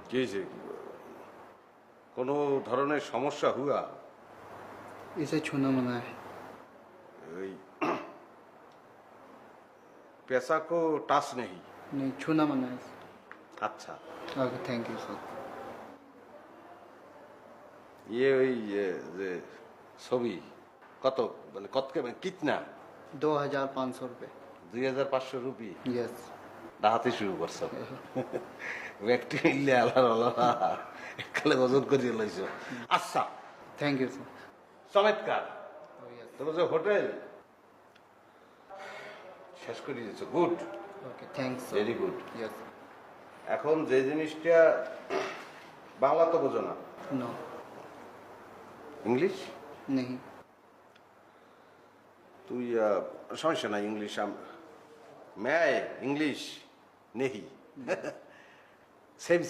কি হয়েছে? কোনো ধরনের সমস্যা হুয়া? इसे छूना मना है। ওই पैसा को टच नहीं। नहीं, छूना मना है। अच्छा, ओके, थैंक यू सर। ये ওই যে ছবি কত, মানে কত কে, মানে কিতনা? 2500 रुपये। 2500 রুপি यस। ডাহাতে শুরু করছো। ব্যক্তি মিললে আলার আলাদা এককালে ওজন করিয়ে লাইছো। আচ্ছা, थैंक यू सर। চমৎকার। Oh, yes. তোমার যে হোটেল শেষ করে দিয়েছো, good, okay, thanks sir. Very good. Yes. এখন যে জিনিসটা বাংলা তো বোঝো না, नो। ইংলিশ? नहीं। তুই সমস্যা নাই, ইংলিশ ম্যায় ইংলিশ নেহি সেম